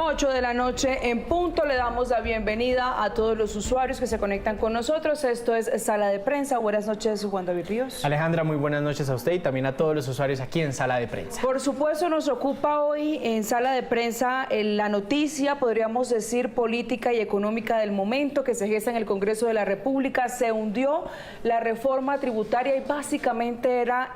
8 de la noche en punto. Le damos la bienvenida a todos los usuarios que se conectan con nosotros. Esto es Sala de Prensa. Buenas noches, Juan David Ríos. Alejandra, muy buenas noches a usted y también a todos los usuarios aquí en Sala de Prensa. Por supuesto, nos ocupa hoy en Sala de Prensa la noticia, podríamos decir, política y económica del momento que se gesta en el Congreso de la República. Se hundió la reforma tributaria y básicamente era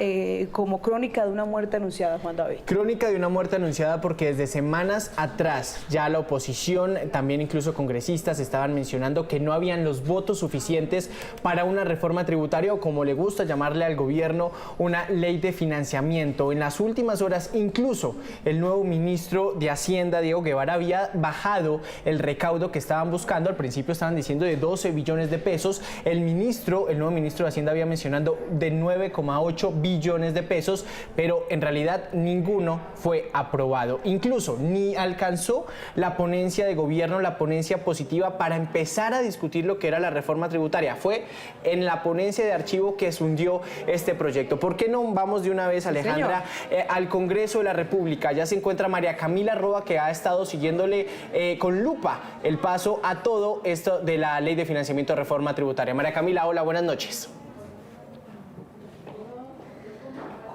como crónica de una muerte anunciada, Juan David. Crónica de una muerte anunciada porque desde semanas atrás ya la oposición, también incluso congresistas, estaban mencionando que no habían los votos suficientes para una reforma tributaria o, como le gusta llamarle al gobierno, una ley de financiamiento. En las últimas horas, incluso el nuevo ministro de Hacienda, Diego Guevara, había bajado el recaudo que estaban buscando. Al principio estaban diciendo de 12 billones de pesos. El nuevo ministro de Hacienda había mencionado de 9,8 billones de pesos, pero en realidad ninguno fue aprobado. Incluso ni alcanzó la ponencia de gobierno, la ponencia positiva para empezar a discutir lo que era la reforma tributaria. Fue en la ponencia de archivo que se hundió este proyecto. ¿Por qué no vamos de una vez, Alejandra, al Congreso de la República? Ya se encuentra María Camila Roa, que ha estado siguiéndole con lupa el paso a todo esto de la ley de financiamiento de reforma tributaria. María Camila, hola, buenas noches.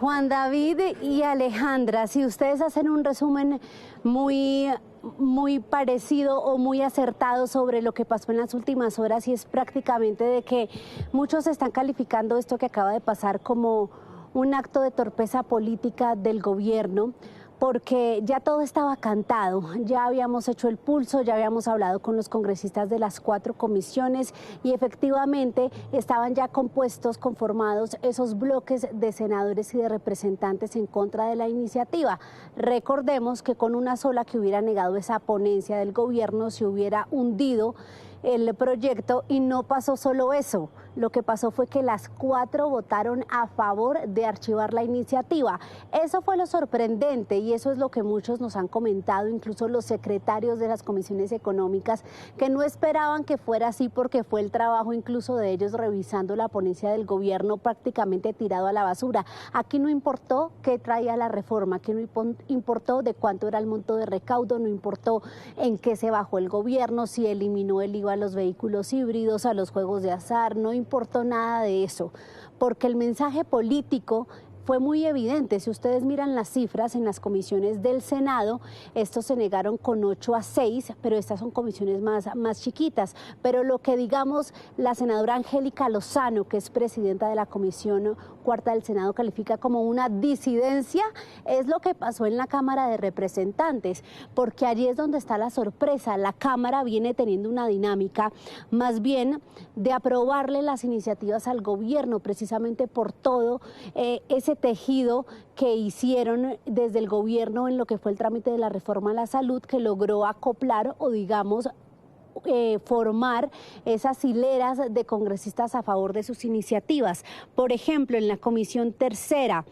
Juan David y Alejandra, si ustedes hacen un resumen muy parecido o muy acertado sobre lo que pasó en las últimas horas, y es prácticamente de que muchos están calificando esto que acaba de pasar como un acto de torpeza política del gobierno, porque ya todo estaba cantado, ya habíamos hecho el pulso, ya habíamos hablado con los congresistas de las 4 comisiones y efectivamente estaban ya conformados esos bloques de senadores y de representantes en contra de la iniciativa. Recordemos que con una sola que hubiera negado esa ponencia del gobierno se hubiera hundido el proyecto, y no pasó solo eso. Lo que pasó fue que las 4 votaron a favor de archivar la iniciativa. Eso fue lo sorprendente y eso es lo que muchos nos han comentado, incluso los secretarios de las comisiones económicas, que no esperaban que fuera así, porque fue el trabajo incluso de ellos revisando la ponencia del gobierno prácticamente tirado a la basura. Aquí no importó qué traía la reforma, aquí no importó de cuánto era el monto de recaudo, no importó en qué se bajó el gobierno, si eliminó el IVA a los vehículos híbridos, a los juegos de azar, no importó nada de eso, porque el mensaje político fue muy evidente. Si ustedes miran las cifras en las comisiones del Senado, estos se negaron con 8-6, pero estas son comisiones más chiquitas. Pero lo que, digamos, la senadora Angélica Lozano, que es presidenta de la Comisión Cuarta del Senado, califica como una disidencia, es lo que pasó en la Cámara de Representantes, porque allí es donde está la sorpresa. La Cámara viene teniendo una dinámica más bien de aprobarle las iniciativas al gobierno, precisamente por todo ese tejido que hicieron desde el gobierno en lo que fue el trámite de la reforma a la salud, que logró acoplar o, digamos, formar esas hileras de congresistas a favor de sus iniciativas. Por ejemplo, en la Comisión Tercera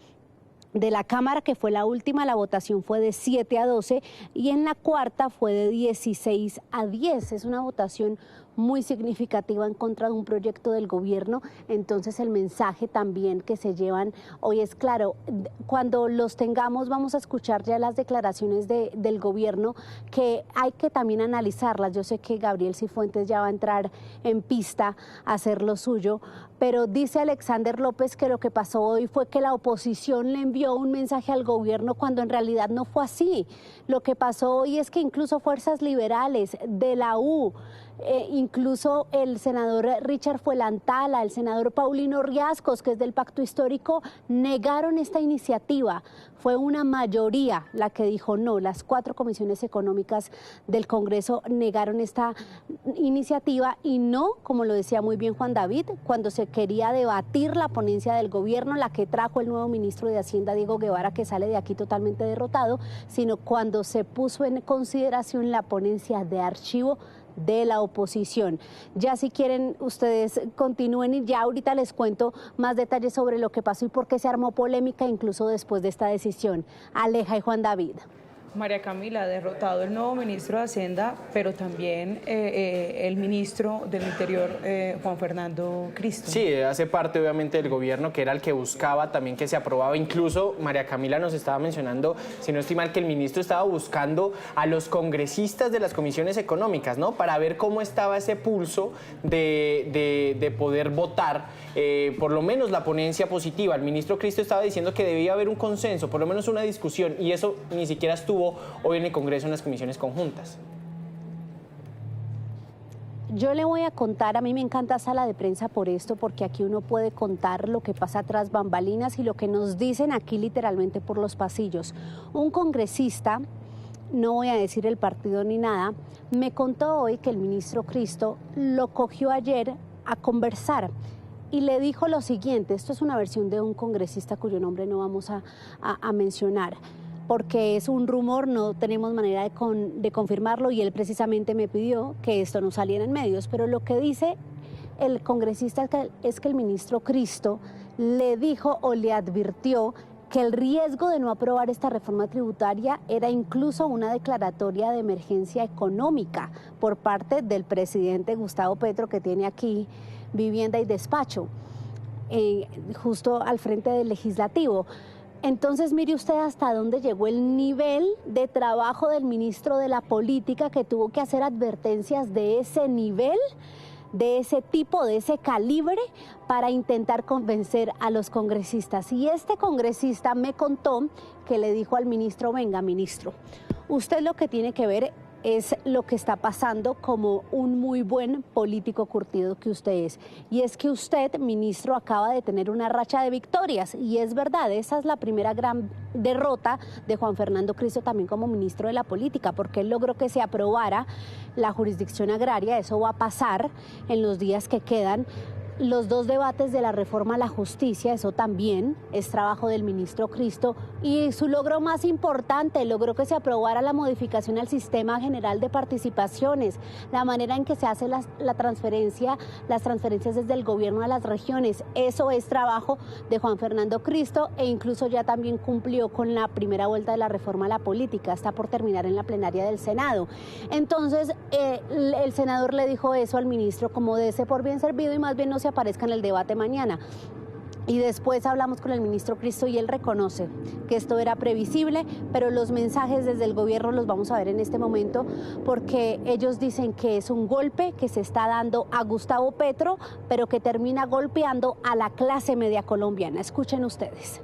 de la Cámara, que fue la última, la votación fue de 7-12 y en la cuarta fue de 16-10. Es una votación muy significativa en contra de un proyecto del gobierno. Entonces el mensaje también que se llevan hoy es claro. Cuando los tengamos vamos a escuchar ya las declaraciones del gobierno, que hay que también analizarlas. Yo sé que Gabriel Cifuentes ya va a entrar en pista a hacer lo suyo, pero dice Alexander López que lo que pasó hoy fue que la oposición le envió un mensaje al gobierno cuando en realidad no fue así. Lo que pasó hoy es que incluso fuerzas liberales de la U, incluso el senador Richard Fuelantala, el senador Paulino Riascos, que es del Pacto Histórico, negaron esta iniciativa. Fue una mayoría la que dijo no. Las 4 comisiones económicas del Congreso negaron esta iniciativa y no, como lo decía muy bien Juan David, cuando se quería debatir la ponencia del gobierno, la que trajo el nuevo ministro de Hacienda, Diego Guevara, que sale de aquí totalmente derrotado, sino cuando se puso en consideración la ponencia de archivo de la oposición. Ya si quieren ustedes continúen y ya ahorita les cuento más detalles sobre lo que pasó y por qué se armó polémica incluso después de esta decisión. Aleja y Juan David. María Camila, ha derrotado el nuevo ministro de Hacienda, pero también el ministro del Interior, Juan Fernando Cristo. Sí, hace parte obviamente del gobierno, que era el que buscaba también que se aprobaba. Incluso María Camila nos estaba mencionando, si no estoy mal, que el ministro estaba buscando a los congresistas de las comisiones económicas, ¿no? Para ver cómo estaba ese pulso de poder votar, por lo menos la ponencia positiva. El ministro Cristo estaba diciendo que debía haber un consenso, por lo menos una discusión, y eso ni siquiera estuvo hoy en el Congreso en las comisiones conjuntas. Yo le voy a contar, a mí me encanta Sala de Prensa por esto, porque aquí uno puede contar lo que pasa tras bambalinas y lo que nos dicen aquí literalmente por los pasillos. Un congresista, no voy a decir el partido ni nada, me contó hoy que el ministro Cristo lo cogió ayer a conversar y le dijo lo siguiente. Esto es una versión de un congresista cuyo nombre no vamos a mencionar, porque es un rumor, no tenemos manera de confirmarlo, y él precisamente me pidió que esto no saliera en medios. Pero lo que dice el congresista es que el ministro Cristo le dijo o le advirtió que el riesgo de no aprobar esta reforma tributaria era incluso una declaratoria de emergencia económica por parte del presidente Gustavo Petro, que tiene aquí vivienda y despacho, justo al frente del legislativo. Entonces, mire usted hasta dónde llegó el nivel de trabajo del ministro de la Política, que tuvo que hacer advertencias de ese nivel, de ese tipo, de ese calibre, para intentar convencer a los congresistas. Y este congresista me contó que le dijo al ministro: venga, ministro, usted lo que tiene que ver es lo que está pasando como un muy buen político curtido que usted es. Y es que usted, ministro, acaba de tener una racha de victorias. Y es verdad, esa es la primera gran derrota de Juan Fernando Cristo también como ministro de la Política, porque él logró que se aprobara la jurisdicción agraria. Eso va a pasar en los días que quedan. Los dos debates de la reforma a la justicia, eso también es trabajo del ministro Cristo. Y su logro más importante, logró que se aprobara la modificación al sistema general de participaciones, la manera en que se hace las transferencias desde el gobierno a las regiones. Eso es trabajo de Juan Fernando Cristo, e incluso ya también cumplió con la primera vuelta de la reforma a la política, está por terminar en la plenaria del Senado. Entonces, el senador le dijo eso al ministro como dese por bien servido y más bien no se aparezca en el debate mañana. Y después hablamos con el ministro Cristo y él reconoce que esto era previsible, pero los mensajes desde el gobierno los vamos a ver en este momento, porque ellos dicen que es un golpe que se está dando a Gustavo Petro, pero que termina golpeando a la clase media colombiana. Escuchen ustedes.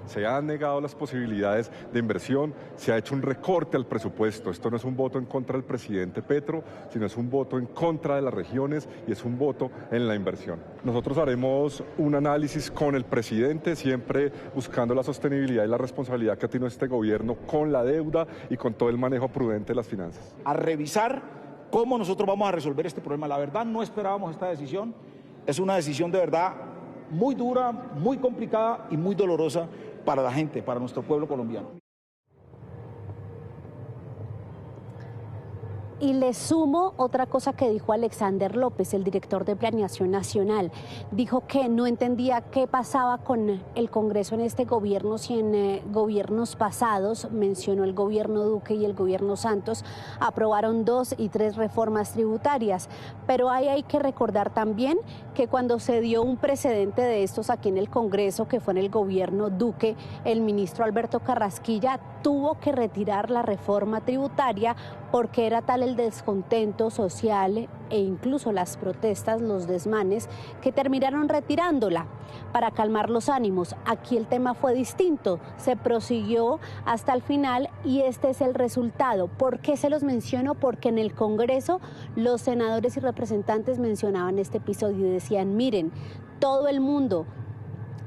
Se han negado las posibilidades de inversión, se ha hecho un recorte al presupuesto. Esto no es un voto en contra del presidente Petro, sino es un voto en contra de las regiones y es un voto en la inversión. Nosotros haremos un análisis con el presidente, siempre buscando la sostenibilidad y la responsabilidad que tiene este gobierno con la deuda y con todo el manejo prudente de las finanzas. A revisar cómo nosotros vamos a resolver este problema. La verdad, no esperábamos esta decisión. Es una decisión de verdad muy dura, muy complicada y muy dolorosa para la gente, para nuestro pueblo colombiano. Y le sumo otra cosa que dijo Alexander López, el director de Planeación Nacional. Dijo que no entendía qué pasaba con el Congreso en este gobierno, si en gobiernos pasados, mencionó el gobierno Duque y el gobierno Santos, aprobaron 2 y 3 reformas tributarias. Pero ahí hay que recordar también que cuando se dio un precedente de estos aquí en el Congreso, que fue en el gobierno Duque, el ministro Alberto Carrasquilla tuvo que retirar la reforma tributaria porque era tal el descontento social e incluso las protestas, los desmanes, que terminaron retirándola para calmar los ánimos. Aquí el tema fue distinto, se prosiguió hasta el final y este es el resultado. ¿Por qué se los menciono? Porque en el Congreso los senadores y representantes mencionaban este episodio y decían: miren, todo el mundo,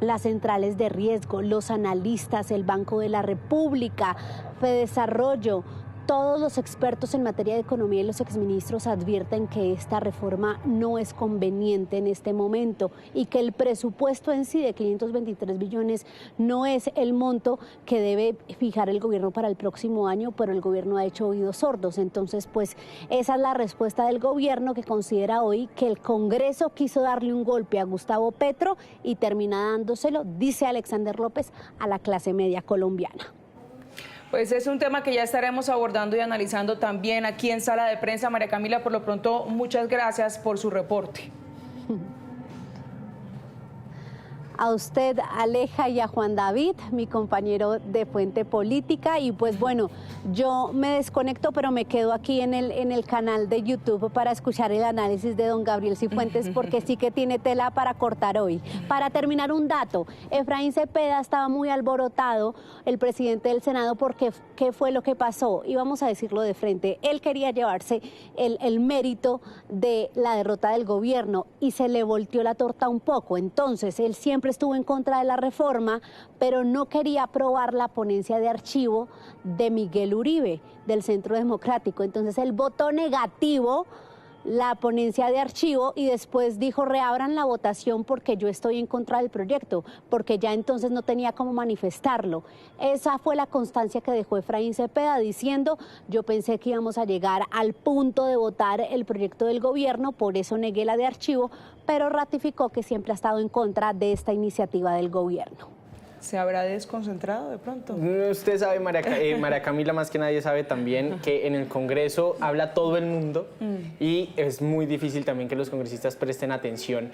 las centrales de riesgo, los analistas, el Banco de la República, Fedesarrollo, todos los expertos en materia de economía y los exministros advierten que esta reforma no es conveniente en este momento y que el presupuesto en sí de 523 billones no es el monto que debe fijar el gobierno para el próximo año, pero el gobierno ha hecho oídos sordos. Entonces, pues esa es la respuesta del gobierno, que considera hoy que el Congreso quiso darle un golpe a Gustavo Petro y termina dándoselo, dice Alexander López, a la clase media colombiana. Pues es un tema que ya estaremos abordando y analizando también aquí en Sala de Prensa. María Camila, por lo pronto, muchas gracias por su reporte. A usted, Aleja, y a Juan David, mi compañero de Fuente Política. Y pues bueno, yo me desconecto, pero me quedo aquí en el canal de YouTube para escuchar el análisis de don Gabriel Cifuentes, porque sí que tiene tela para cortar hoy. Para terminar, un dato: Efraín Cepeda estaba muy alborotado, el presidente del Senado, porque ¿qué fue lo que pasó? Y vamos a decirlo de frente: él quería llevarse el mérito de la derrota del gobierno y se le volteó la torta un poco. Entonces, él siempre estuvo en contra de la reforma, pero no quería aprobar la ponencia de archivo de Miguel Uribe, del Centro Democrático. Entonces él votó negativo la ponencia de archivo y después dijo: reabran la votación porque yo estoy en contra del proyecto, porque ya entonces no tenía cómo manifestarlo. Esa fue la constancia que dejó Efraín Cepeda, diciendo: yo pensé que íbamos a llegar al punto de votar el proyecto del gobierno, por eso negué la de archivo, pero ratificó que siempre ha estado en contra de esta iniciativa del gobierno. ¿Se habrá desconcentrado de pronto? Usted sabe, María Camila, más que nadie sabe también que en el Congreso habla todo el mundo y es muy difícil también que los congresistas presten atención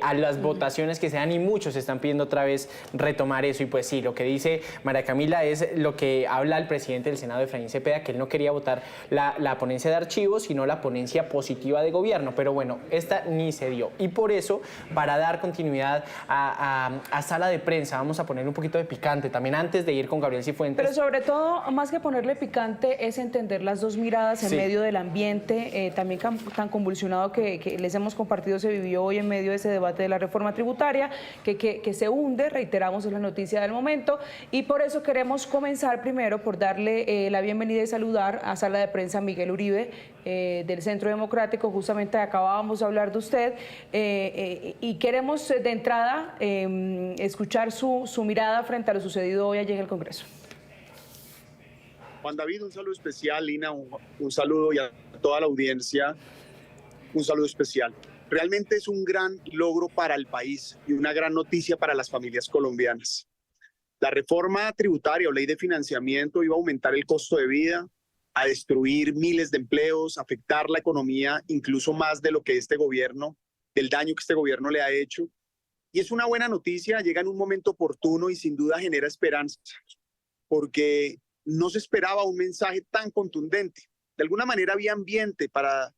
a las votaciones que se dan, y muchos están pidiendo otra vez retomar eso. Y pues sí, lo que dice María Camila es lo que habla el presidente del Senado, Efraín Cepeda, que él no quería votar la ponencia de archivos, sino la ponencia positiva de gobierno. Pero bueno, esta ni se dio. Y por eso, para dar continuidad a Sala de Prensa, vamos a poner un poquito de picante también antes de ir con Gabriel Cifuentes. Pero sobre todo, más que ponerle picante, es entender las dos miradas en medio del ambiente también tan convulsionado que les hemos compartido, se vivió hoy en medio de ese debate de la reforma tributaria, que se hunde, reiteramos, es la noticia del momento, y por eso queremos comenzar primero por darle la bienvenida y saludar a Sala de Prensa a Miguel Uribe, del Centro Democrático. Justamente acabábamos de hablar de usted, y queremos de entrada escuchar su mirada frente a lo sucedido hoy allí en el Congreso. Juan David, un saludo especial. Lina, un saludo, y a toda la audiencia un saludo especial. Realmente es un gran logro para el país y una gran noticia para las familias colombianas. La reforma tributaria o ley de financiamiento iba a aumentar el costo de vida, a destruir miles de empleos, a afectar la economía incluso más de lo que del daño que este gobierno le ha hecho. Y es una buena noticia, llega en un momento oportuno y sin duda genera esperanza, porque no se esperaba un mensaje tan contundente. De alguna manera había ambiente para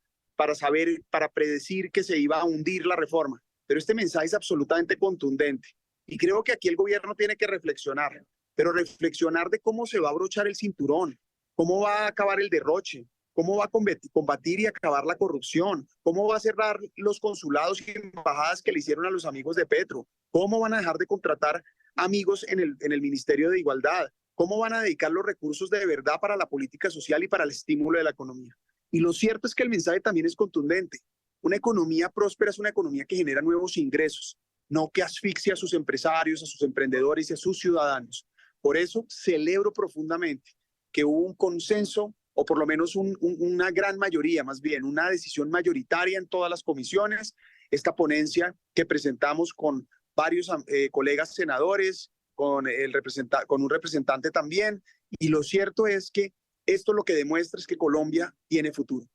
predecir que se iba a hundir la reforma, pero este mensaje es absolutamente contundente. Y creo que aquí el gobierno tiene que reflexionar, pero reflexionar de cómo se va a abrochar el cinturón, cómo va a acabar el derroche, cómo va a combatir y acabar la corrupción, cómo va a cerrar los consulados y embajadas que le hicieron a los amigos de Petro, cómo van a dejar de contratar amigos en el Ministerio de Igualdad, cómo van a dedicar los recursos de verdad para la política social y para el estímulo de la economía. Y lo cierto es que el mensaje también es contundente. Una economía próspera es una economía que genera nuevos ingresos, no que asfixia a sus empresarios, a sus emprendedores y a sus ciudadanos. Por eso celebro profundamente que hubo un consenso, o por lo menos una gran mayoría, más bien, una decisión mayoritaria en todas las comisiones, esta ponencia que presentamos con varios colegas senadores, con un representante también, y lo cierto es que esto lo que demuestra es que Colombia tiene futuro.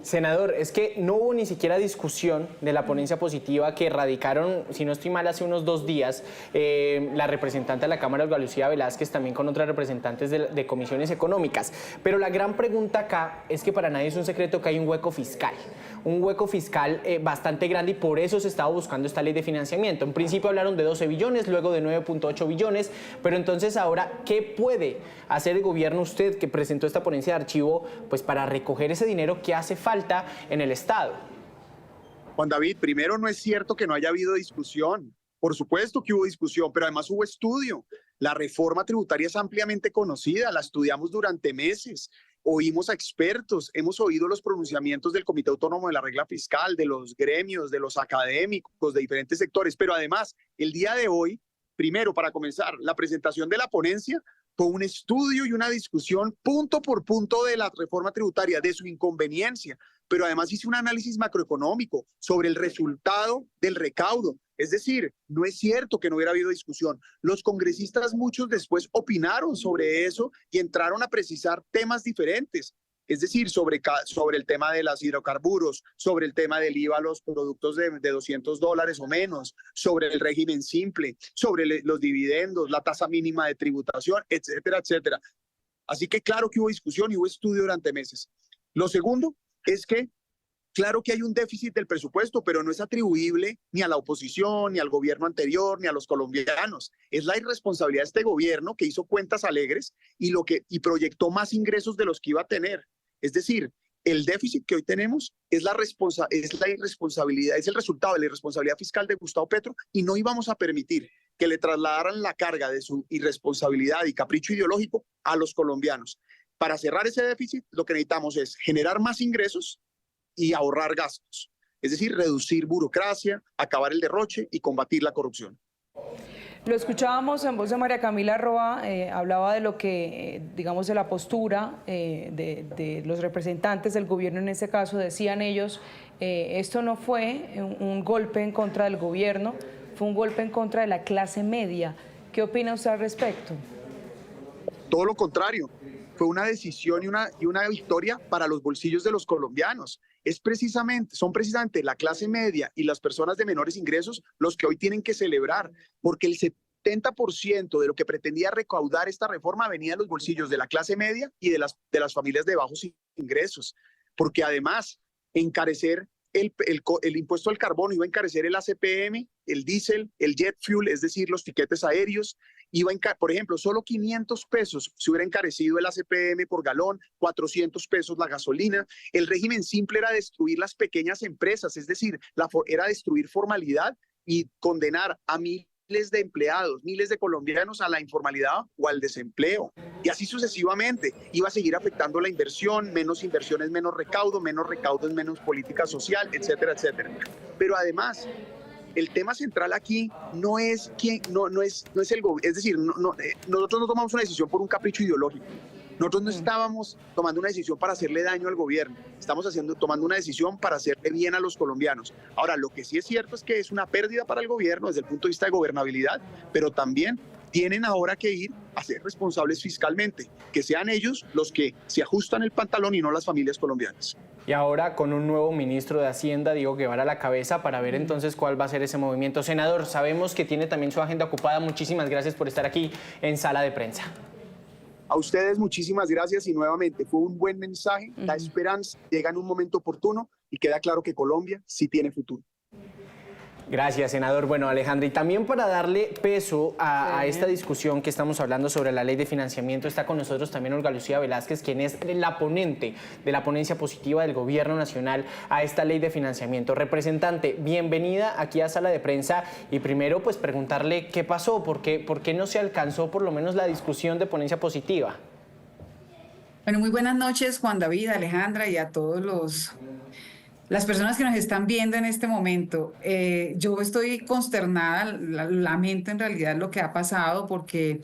Senador, es que no hubo ni siquiera discusión de la ponencia positiva que radicaron, si no estoy mal, hace unos 2 días, la representante de la Cámara, Olga Lucía Velázquez, también con otras representantes de comisiones económicas. Pero la gran pregunta acá es que para nadie es un secreto que hay un hueco fiscal bastante grande, y por eso se estaba buscando esta ley de financiamiento. En principio hablaron de 12 billones, luego de 9.8 billones, pero entonces ahora, ¿qué puede hacer el gobierno, usted que presentó esta ponencia de archivo, pues para recoger ese dinero que hace falta en el Estado? Juan David, primero, no es cierto que no haya habido discusión. Por supuesto que hubo discusión, pero además hubo estudio. La reforma tributaria es ampliamente conocida, la estudiamos durante meses oímos a expertos, hemos oído los pronunciamientos del Comité Autónomo de la Regla Fiscal, de los gremios, de los académicos, de diferentes sectores, pero además, el día de hoy, primero, para comenzar, la presentación de la ponencia fue un estudio y una discusión punto por punto de la reforma tributaria, de su inconveniencia, pero además hice un análisis macroeconómico sobre el resultado del recaudo. Es decir, no es cierto que no hubiera habido discusión. Los congresistas, muchos después, opinaron sobre eso y entraron a precisar temas diferentes. Es decir, sobre el tema de los hidrocarburos, sobre el tema del IVA a los productos de $200 o menos, sobre el régimen simple, sobre los dividendos, la tasa mínima de tributación, etcétera, etcétera. Así que claro que hubo discusión y hubo estudio durante meses. Lo segundo es que claro que hay un déficit del presupuesto, pero no es atribuible ni a la oposición, ni al gobierno anterior, ni a los colombianos. Es la irresponsabilidad de este gobierno que hizo cuentas alegres y proyectó más ingresos de los que iba a tener. Es decir, el déficit que hoy tenemos es la irresponsabilidad, es el resultado de la irresponsabilidad fiscal de Gustavo Petro, y no íbamos a permitir que le trasladaran la carga de su irresponsabilidad y capricho ideológico a los colombianos. Para cerrar ese déficit, lo que necesitamos es generar más ingresos y ahorrar gastos. Es decir, reducir burocracia, acabar el derroche y combatir la corrupción. Lo escuchábamos en voz de María Camila Roa, hablaba de lo que, digamos, de la postura de los representantes del gobierno en este caso. Decían ellos, esto no fue un golpe en contra del gobierno, fue un golpe en contra de la clase media. ¿Qué opina usted al respecto? Todo lo contrario, fue una decisión y una victoria para los bolsillos de los colombianos. Son precisamente la clase media y las personas de menores ingresos los que hoy tienen que celebrar, porque el 70% de lo que pretendía recaudar esta reforma venía de los bolsillos de la clase media y de las familias de bajos ingresos, porque además encarecer el impuesto al carbono iba a encarecer el ACPM, el diésel, el jet fuel, es decir, los tiquetes aéreos. Por ejemplo, solo 500 pesos se hubiera encarecido el ACPM por galón, 400 pesos la gasolina. El régimen simple era destruir las pequeñas empresas, es decir, era destruir formalidad y condenar a miles de empleados, miles de colombianos a la informalidad o al desempleo. Y así sucesivamente. Iba a seguir afectando la inversión, menos inversiones, menos recaudo es menos política social, etcétera, etcétera. Pero además, el tema central aquí no es el gobierno, es decir, nosotros no tomamos una decisión por un capricho ideológico. Nosotros no estábamos tomando una decisión para hacerle daño al gobierno, estamos tomando una decisión para hacerle bien a los colombianos. Ahora, lo que sí es cierto es que es una pérdida para el gobierno desde el punto de vista de gobernabilidad, pero también tienen ahora que ir a ser responsables fiscalmente, que sean ellos los que se ajustan el pantalón y no las familias colombianas. Y ahora con un nuevo ministro de Hacienda, Diego Guevara, a la cabeza, para ver entonces cuál va a ser ese movimiento. Senador, sabemos que tiene también su agenda ocupada. Muchísimas gracias por estar aquí en Sala de Prensa. A ustedes muchísimas gracias y nuevamente fue un buen mensaje, da esperanza, llega en un momento oportuno y queda claro que Colombia sí tiene futuro. Gracias, senador. Bueno, Alejandra, y también para darle peso a esta discusión que estamos hablando sobre la ley de financiamiento, está con nosotros también Olga Lucía Velázquez, quien es la ponente de la ponencia positiva del Gobierno Nacional a esta ley de financiamiento. Representante, bienvenida aquí a Sala de Prensa, y primero pues preguntarle qué pasó, por qué no se alcanzó por lo menos la discusión de ponencia positiva. Bueno, muy buenas noches, Juan David, Alejandra, y a todos las personas que nos están viendo en este momento. Yo estoy consternada, lamento en realidad lo que ha pasado, porque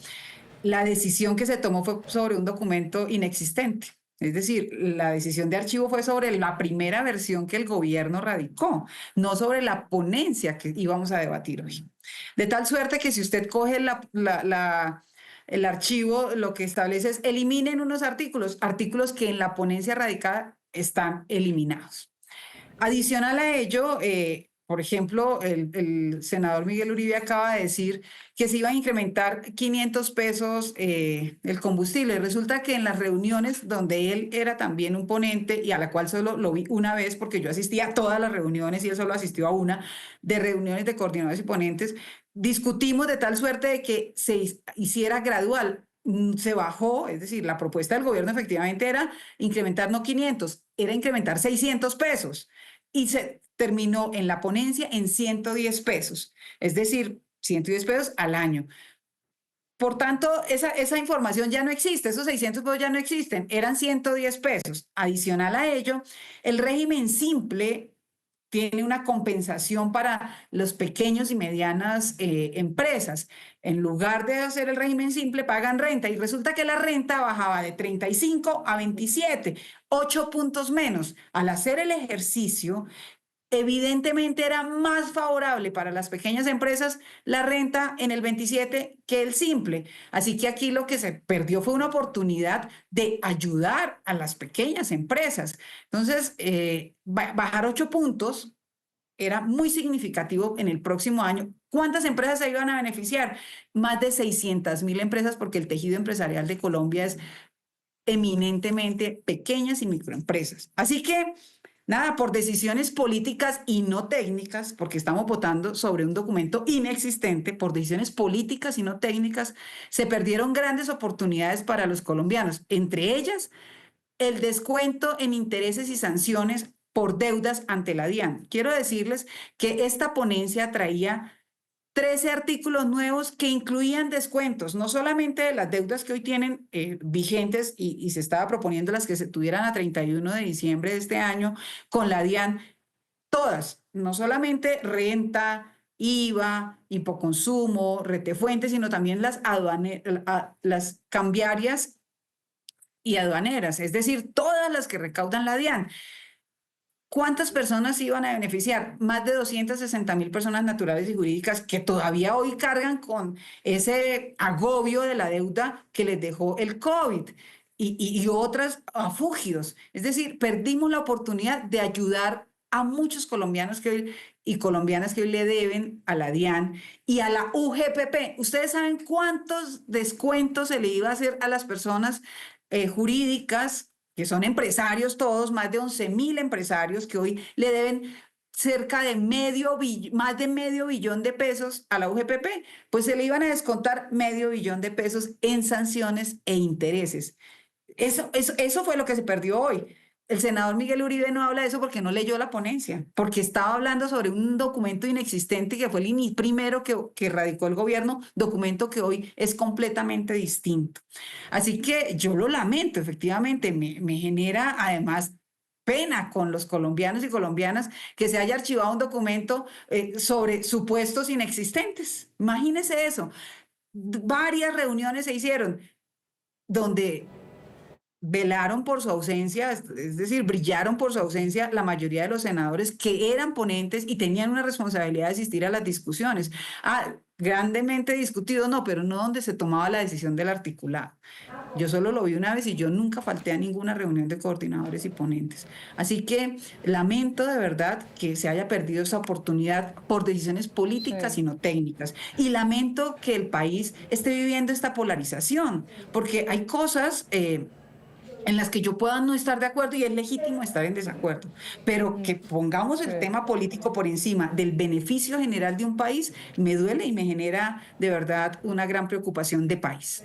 la decisión que se tomó fue sobre un documento inexistente. Es decir, la decisión de archivo fue sobre la primera versión que el gobierno radicó, no sobre la ponencia que íbamos a debatir hoy. De tal suerte que si usted coge el archivo, lo que establece es eliminen unos artículos que en la ponencia radicada están eliminados. Adicional a ello, por ejemplo, el senador Miguel Uribe acaba de decir que se iba a incrementar 500 pesos el combustible. Resulta que en las reuniones donde él era también un ponente, y a la cual solo lo vi una vez porque yo asistí a todas las reuniones y él solo asistió a una, de reuniones de coordinadores y ponentes, discutimos de tal suerte de que se hiciera gradual. Se bajó, es decir, la propuesta del gobierno efectivamente era incrementar no 500, era incrementar 600 pesos. Y se terminó en la ponencia en 110 pesos, es decir, 110 pesos al año. Por tanto, esa información ya no existe, esos 600 pesos ya no existen, eran 110 pesos. Adicional a ello, el régimen simple tiene una compensación para los pequeños y medianas empresas. En lugar de hacer el régimen simple, pagan renta y resulta que la renta bajaba de 35 a 27, 8 puntos menos. Al hacer el ejercicio, evidentemente era más favorable para las pequeñas empresas la renta en el 27 que el simple. Así que aquí lo que se perdió fue una oportunidad de ayudar a las pequeñas empresas. Entonces, bajar 8 puntos era muy significativo en el próximo año. ¿Cuántas empresas se iban a beneficiar? Más de 600.000 empresas, porque el tejido empresarial de Colombia es eminentemente pequeñas y microempresas. Así que, nada, por decisiones políticas y no técnicas, porque estamos votando sobre un documento inexistente, por decisiones políticas y no técnicas, se perdieron grandes oportunidades para los colombianos, entre ellas el descuento en intereses y sanciones por deudas ante la DIAN. Quiero decirles que esta ponencia traía 13 artículos nuevos que incluían descuentos, no solamente de las deudas que hoy tienen vigentes y se estaba proponiendo las que se tuvieran a 31 de diciembre de este año con la DIAN, todas, no solamente renta, IVA, hipoconsumo, retefuentes, sino también las cambiarias y aduaneras, es decir, todas las que recaudan la DIAN. ¿Cuántas personas iban a beneficiar? Más de 260.000 personas naturales y jurídicas que todavía hoy cargan con ese agobio de la deuda que les dejó el COVID y otras afugios. Es decir, perdimos la oportunidad de ayudar a muchos colombianos y colombianas que hoy le deben a la DIAN y a la UGPP. ¿Ustedes saben cuántos descuentos se le iba a hacer a las personas jurídicas, que son empresarios todos, más de 11.000 empresarios que hoy le deben cerca de más de medio billón de pesos a la UGPP? Pues se le iban a descontar medio billón de pesos en sanciones e intereses. Eso fue lo que se perdió hoy. El senador Miguel Uribe no habla de eso porque no leyó la ponencia, porque estaba hablando sobre un documento inexistente que fue el primero que radicó el gobierno, documento que hoy es completamente distinto. Así que yo lo lamento, efectivamente, me genera además pena con los colombianos y colombianas que se haya archivado un documento sobre supuestos inexistentes. Imagínense eso. Varias reuniones se hicieron donde velaron por su ausencia, es decir, brillaron por su ausencia la mayoría de los senadores que eran ponentes y tenían una responsabilidad de asistir a las discusiones. Grandemente discutido, no, pero no donde se tomaba la decisión del articulado. Yo solo lo vi una vez y yo nunca falté a ninguna reunión de coordinadores y ponentes. Así que lamento de verdad que se haya perdido esa oportunidad por decisiones políticas y no técnicas. Y lamento que el país esté viviendo esta polarización, porque hay cosas en las que yo pueda no estar de acuerdo y es legítimo estar en desacuerdo, pero que pongamos el tema político por encima del beneficio general de un país, me duele y me genera de verdad una gran preocupación de país.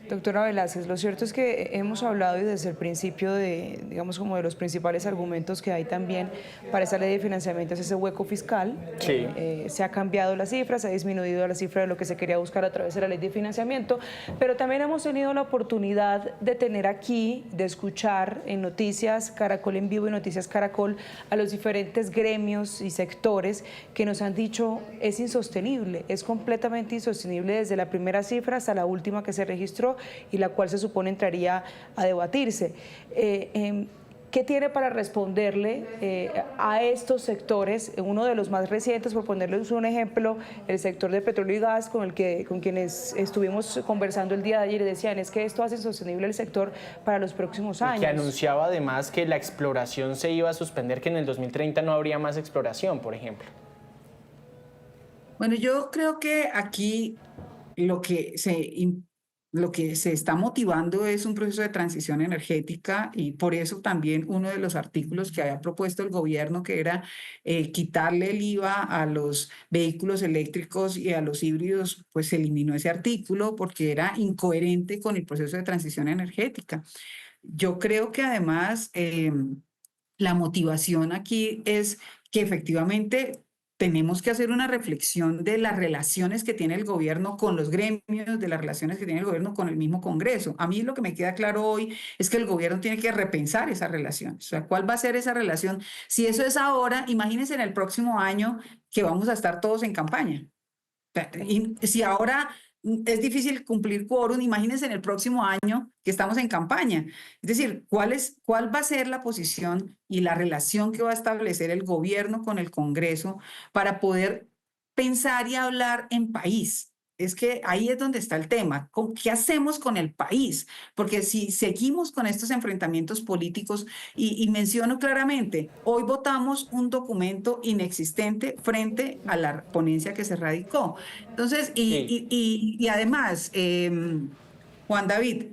Doctora Velázquez, lo cierto es que hemos hablado y desde el principio de, digamos, como de los principales argumentos que hay también para esta ley de financiamiento es ese hueco fiscal. Sí. Se ha cambiado la cifra, se ha disminuido la cifra de lo que se quería buscar a través de la ley de financiamiento, pero también hemos tenido la oportunidad de tener aquí, de escuchar en Noticias Caracol en vivo y Noticias Caracol a los diferentes gremios y sectores que nos han dicho es insostenible, es completamente insostenible desde la primera cifra hasta la última que se registró y la cual se supone entraría a debatirse. ¿Qué tiene para responderle a estos sectores? Uno de los más recientes, por ponerles un ejemplo, el sector de petróleo y gas, con quienes estuvimos conversando el día de ayer, y decían es que esto hace insostenible el sector para los próximos años. Que anunciaba además que la exploración se iba a suspender, que en el 2030 no habría más exploración, por ejemplo. Bueno, yo creo que aquí lo que se está motivando es un proceso de transición energética y por eso también uno de los artículos que había propuesto el gobierno, que era quitarle el IVA a los vehículos eléctricos y a los híbridos, pues se eliminó ese artículo porque era incoherente con el proceso de transición energética. Yo creo que además la motivación aquí es que efectivamente tenemos que hacer una reflexión de las relaciones que tiene el gobierno con los gremios, de las relaciones que tiene el gobierno con el mismo Congreso. A mí lo que me queda claro hoy es que el gobierno tiene que repensar esa relación. O sea, ¿cuál va a ser esa relación? Si eso es ahora, imagínense en el próximo año que vamos a estar todos en campaña. Y si ahora es difícil cumplir quórum, imagínense en el próximo año que estamos en campaña. Es decir, ¿cuál va a ser la posición y la relación que va a establecer el gobierno con el Congreso para poder pensar y hablar en país? Es que ahí es donde está el tema. ¿Qué hacemos con el país? Porque si seguimos con estos enfrentamientos políticos, y menciono claramente, hoy votamos un documento inexistente frente a la ponencia que se radicó. Entonces, y además, Juan David,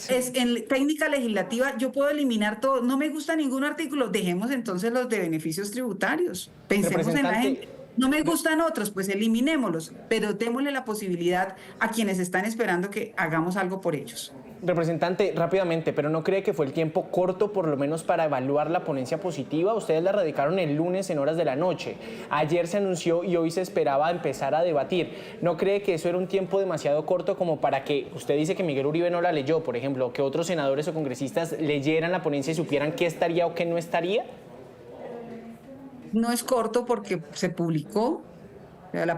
en técnica legislativa yo puedo eliminar todo, no me gusta ningún artículo, dejemos entonces los de beneficios tributarios, pensemos en la gente. No me gustan otros, pues eliminémoslos, pero démosle la posibilidad a quienes están esperando que hagamos algo por ellos. Representante, rápidamente, ¿pero no cree que fue el tiempo corto por lo menos para evaluar la ponencia positiva? Ustedes la radicaron el lunes en horas de la noche. Ayer se anunció y hoy se esperaba empezar a debatir. ¿No cree que eso era un tiempo demasiado corto como para que, usted dice que Miguel Uribe no la leyó, por ejemplo, que otros senadores o congresistas leyeran la ponencia y supieran qué estaría o qué no estaría? No es corto porque se publicó, pero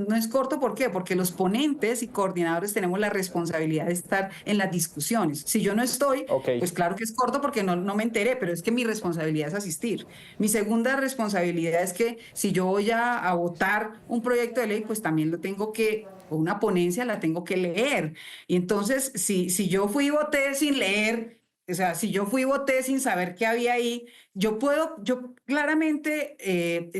no es corto, ¿por qué? Porque los ponentes y coordinadores tenemos la responsabilidad de estar en las discusiones. Si yo no estoy, pues claro que es corto porque no me enteré, pero es que mi responsabilidad es asistir. Mi segunda responsabilidad es que si yo voy a votar un proyecto de ley, pues también lo tengo que, o una ponencia la tengo que leer. Y entonces, si yo fui y voté sin leer, o sea, si yo fui y voté sin saber qué había ahí, yo claramente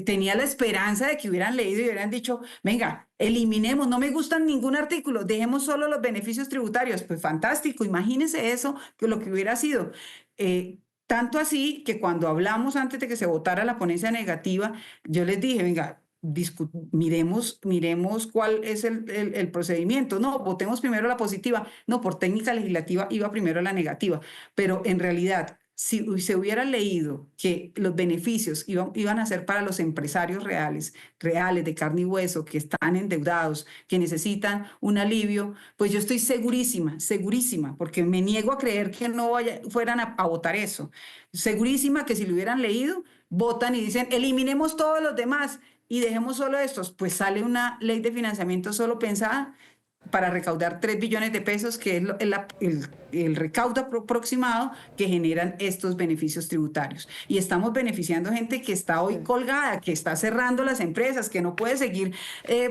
tenía la esperanza de que hubieran leído y hubieran dicho, venga, eliminemos, no me gustan ningún artículo, dejemos solo los beneficios tributarios. Pues fantástico, imagínense eso, que lo que hubiera sido. Tanto así que cuando hablamos antes de que se votara la ponencia negativa, yo les dije, venga, miremos cuál es el procedimiento. No, votemos primero la positiva. No, por técnica legislativa iba primero la negativa. Pero en realidad, si se hubiera leído que los beneficios iban a ser para los empresarios reales de carne y hueso, que están endeudados, que necesitan un alivio, pues yo estoy segurísima, porque me niego a creer que no fueran a votar eso. Segurísima que si lo hubieran leído, votan y dicen, eliminemos todos los demás y dejemos solo estos. Pues sale una ley de financiamiento solo pensada para recaudar 3 billones de pesos, que es el recaudo aproximado que generan estos beneficios tributarios. Y estamos beneficiando gente que está hoy colgada, que está cerrando las empresas, que no puede seguir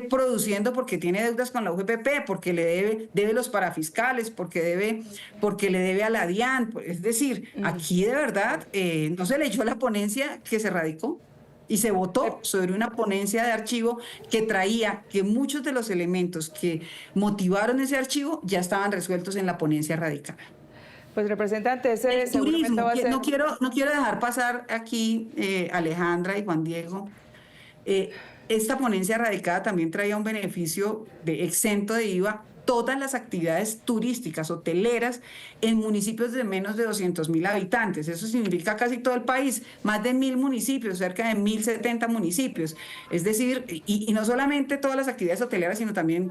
produciendo porque tiene deudas con la UGPP, porque le debe los parafiscales, porque le debe a la DIAN. Es decir, aquí de verdad no se leyó la ponencia que se radicó. Y se votó sobre una ponencia de archivo que traía que muchos de los elementos que motivaron ese archivo ya estaban resueltos en la ponencia radicada. Pues representante, el turismo, no quiero dejar pasar aquí, Alejandra y Juan Diego, esta ponencia radicada también traía un beneficio de exento de IVA todas las actividades turísticas, hoteleras, en municipios de menos de 200.000 habitantes. Eso significa casi todo el país, más de 1.000 municipios, cerca de 1.070 municipios. Es decir, y no solamente todas las actividades hoteleras, sino también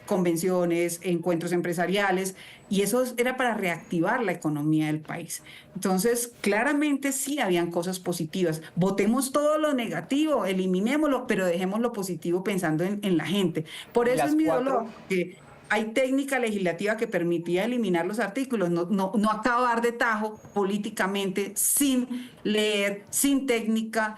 convenciones, encuentros empresariales, y eso era para reactivar la economía del país. Entonces, claramente sí habían cosas positivas. Votemos todo lo negativo, eliminémoslo, pero dejemos lo positivo pensando en la gente. Por eso es mi dolor, que hay técnica legislativa que permitía eliminar los artículos, no acabar de tajo políticamente, sin leer, sin técnica,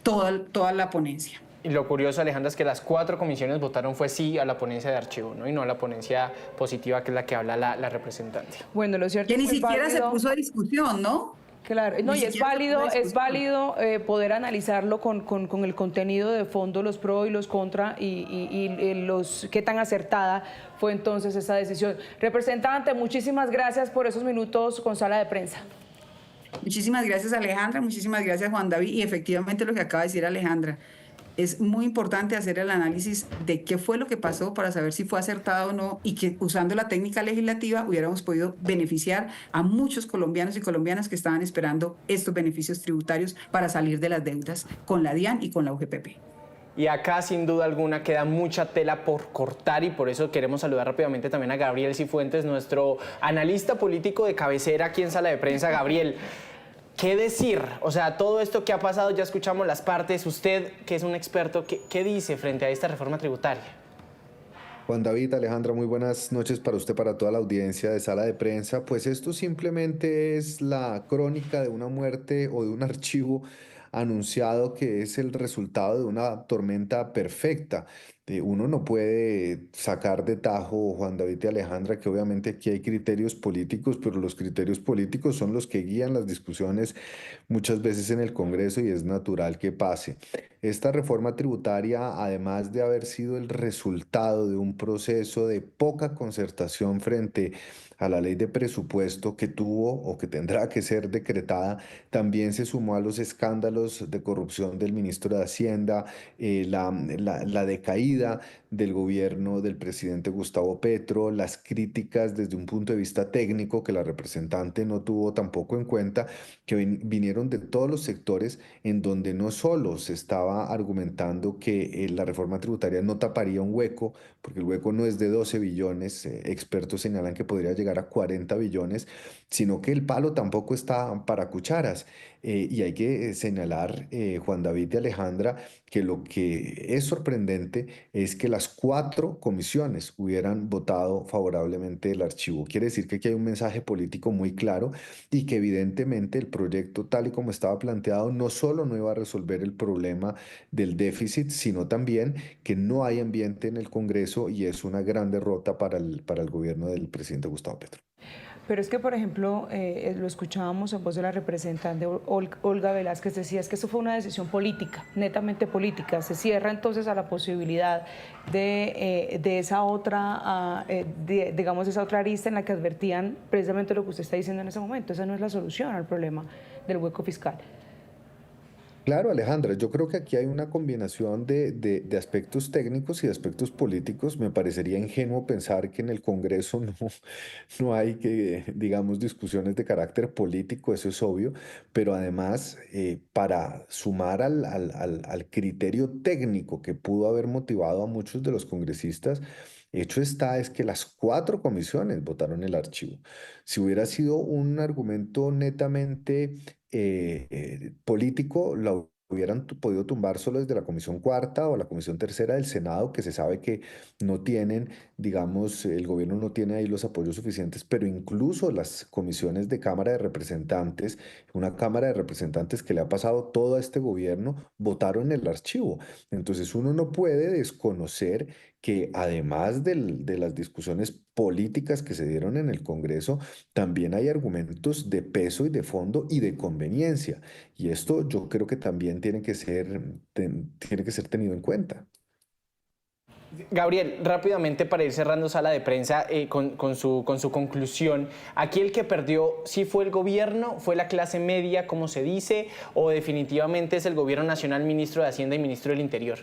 toda la ponencia. Y lo curioso, Alejandra, es que las 4 comisiones votaron fue sí a la ponencia de archivo, ¿no? Y no a la ponencia positiva, que es la que habla la representante. Bueno, lo cierto que ni es que siquiera se puso a discusión, ¿no? Claro, no, y es válido poder analizarlo con el contenido de fondo, los pros y los contra, y los qué tan acertada fue entonces esa decisión. Representante, muchísimas gracias por esos minutos con Sala de Prensa. Muchísimas gracias, Alejandra, muchísimas gracias, Juan David, y efectivamente lo que acaba de decir Alejandra, es muy importante hacer el análisis de qué fue lo que pasó para saber si fue acertado o no y que usando la técnica legislativa hubiéramos podido beneficiar a muchos colombianos y colombianas que estaban esperando estos beneficios tributarios para salir de las deudas con la DIAN y con la UGPP. Y acá sin duda alguna queda mucha tela por cortar y por eso queremos saludar rápidamente también a Gabriel Cifuentes, nuestro analista político de cabecera aquí en Sala de Prensa. Gabriel, ¿qué decir? O sea, todo esto que ha pasado, ya escuchamos las partes. Usted, que es un experto, ¿qué dice frente a esta reforma tributaria? Juan David, Alejandra, muy buenas noches para usted, para toda la audiencia de Sala de Prensa. Pues esto simplemente es la crónica de una muerte o de un archivo anunciado que es el resultado de una tormenta perfecta. Uno no puede sacar de tajo, Juan David y Alejandra, que obviamente aquí hay criterios políticos, pero los criterios políticos son los que guían las discusiones muchas veces en el Congreso y es natural que pase. Esta reforma tributaria, además de haber sido el resultado de un proceso de poca concertación frente a la ley de presupuesto que tuvo o que tendrá que ser decretada, también se sumó a los escándalos de corrupción del ministro de Hacienda, la decaída del gobierno del presidente Gustavo Petro, las críticas desde un punto de vista técnico que la representante no tuvo tampoco en cuenta, que vinieron de todos los sectores en donde no solo se estaba argumentando que la reforma tributaria no taparía un hueco, porque el hueco no es de 12 billones, expertos señalan que podría llegar a 40 billones, sino que el palo tampoco está para cucharas. Y hay que señalar, Juan David y Alejandra, que lo que es sorprendente es que las 4 comisiones hubieran votado favorablemente el archivo. Quiere decir que aquí hay un mensaje político muy claro y que evidentemente el proyecto tal y como estaba planteado no solo no iba a resolver el problema del déficit, sino también que no hay ambiente en el Congreso y es una gran derrota para el gobierno del presidente Gustavo Petro. Pero es que, por ejemplo, lo escuchábamos en voz de la representante Olga Velázquez, decía es que eso fue una decisión política, netamente política. Se cierra entonces a la posibilidad de esa otra, digamos, esa otra arista en la que advertían precisamente lo que usted está diciendo en ese momento. Esa no es la solución al problema del hueco fiscal. Claro, Alejandra, yo creo que aquí hay una combinación de aspectos técnicos y de aspectos políticos. Me parecería ingenuo pensar que en el Congreso no hay que, digamos, discusiones de carácter político, eso es obvio, pero además, para sumar al criterio técnico que pudo haber motivado a muchos de los congresistas, hecho está es que las 4 comisiones votaron el archivo. Si hubiera sido un argumento netamente político, la hubieran podido tumbar solo desde la Comisión Cuarta o la Comisión Tercera del Senado, que se sabe que no tienen, digamos, el gobierno no tiene ahí los apoyos suficientes, pero incluso las comisiones de Cámara de Representantes, una Cámara de Representantes que le ha pasado todo a este gobierno, votaron el archivo. Entonces uno no puede desconocer que además de las discusiones políticas que se dieron en el Congreso, también hay argumentos de peso y de fondo y de conveniencia. Y esto yo creo que también tiene que ser tenido en cuenta. Gabriel, rápidamente para ir cerrando Sala de Prensa con su conclusión, aquí el que perdió, ¿sí fue el gobierno, fue la clase media, como se dice, o definitivamente es el gobierno nacional, ministro de Hacienda y ministro del Interior?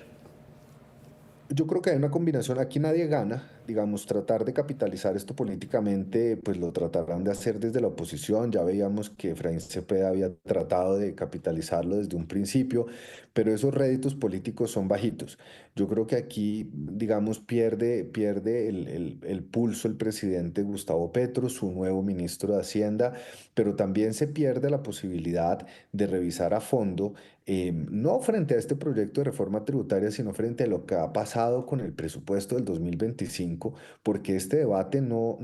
Yo creo que hay una combinación, aquí nadie gana, digamos, tratar de capitalizar esto políticamente, pues lo tratarán de hacer desde la oposición, ya veíamos que Efraín Cepeda había tratado de capitalizarlo desde un principio, pero esos réditos políticos son bajitos. Yo creo que aquí, digamos, pierde el pulso el presidente Gustavo Petro, su nuevo ministro de Hacienda, pero también se pierde la posibilidad de revisar a fondo, no frente a este proyecto de reforma tributaria, sino frente a lo que ha pasado con el presupuesto del 2025, porque este debate no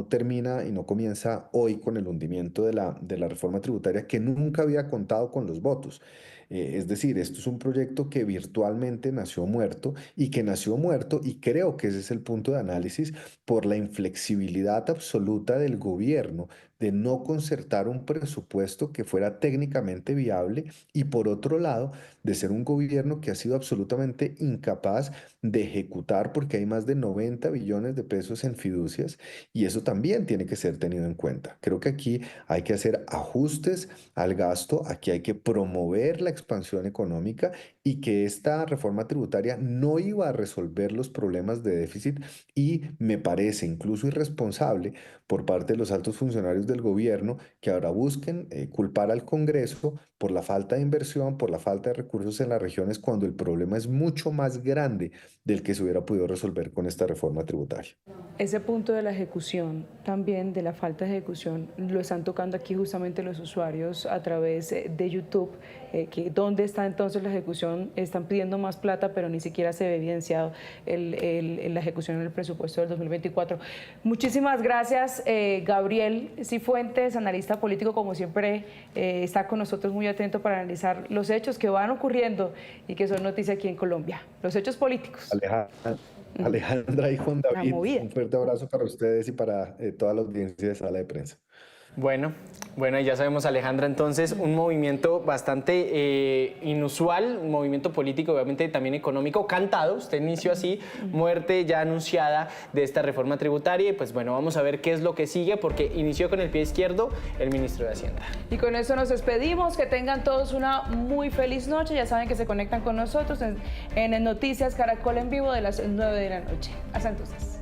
termina y no comienza hoy con el hundimiento de la reforma tributaria que nunca había contado con los votos. Es decir, esto es un proyecto que virtualmente nació muerto y que nació muerto, y creo que ese es el punto de análisis, por la inflexibilidad absoluta del gobierno de no concertar un presupuesto que fuera técnicamente viable y por otro lado de ser un gobierno que ha sido absolutamente incapaz de ejecutar porque hay más de 90 billones de pesos en fiducias y eso también tiene que ser tenido en cuenta. Creo que aquí hay que hacer ajustes al gasto, aquí hay que promover la expansión económica y que esta reforma tributaria no iba a resolver los problemas de déficit, y me parece incluso irresponsable por parte de los altos funcionarios del gobierno que ahora busquen culpar al Congreso por la falta de inversión, por la falta de recursos en las regiones, cuando el problema es mucho más grande del que se hubiera podido resolver con esta reforma tributaria. Ese punto de la ejecución, también de la falta de ejecución, lo están tocando aquí justamente los usuarios a través de YouTube, que dónde está entonces la ejecución. Están pidiendo más plata, pero ni siquiera se ve evidenciado la ejecución en el presupuesto del 2024. Muchísimas gracias, Gabriel Cifuentes, analista político, como siempre, está con nosotros muy atento para analizar los hechos que van ocurriendo y que son noticia aquí en Colombia, los hechos políticos. Alejandra y Juan David, un fuerte abrazo para ustedes y para toda la audiencia de Sala de Prensa. Bueno, ya sabemos, Alejandra, entonces un movimiento bastante inusual, un movimiento político, obviamente también económico, cantado, usted inició así, muerte ya anunciada de esta reforma tributaria, y pues bueno, vamos a ver qué es lo que sigue, porque inició con el pie izquierdo el ministro de Hacienda. Y con eso nos despedimos, que tengan todos una muy feliz noche, ya saben que se conectan con nosotros en Noticias Caracol en vivo de las 9 de la noche. Hasta entonces.